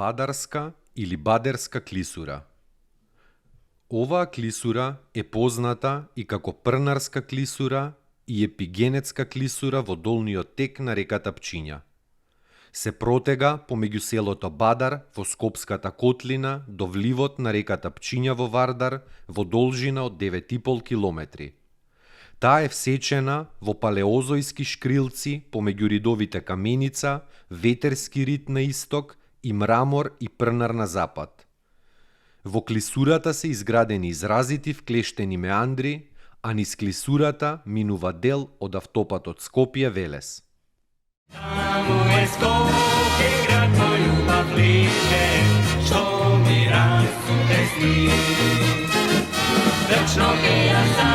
Badarska ili Baderska клисура. Оваа клисура е позната и како Прнарска клисура и Епигенетска клисура во долниот тек на реката Пчиња. Се протега помеѓу селото Бадар во Скопската котлина до вливот на реката Пчиња во Вардар во должина од 9,5 километри. Таа е всечена во палеозојски шкрилци помеѓу ридовите Каменица, Ветерски рид на исток и Мрамор и Прнар на запад. Во клисурата се изградени изразити вклештени меандри, а низ клисурата минува дел од автопатот Скопје-Велес. Таму е Скопје, град мој убав лише, што ми расу тесни. Вечно ќе ја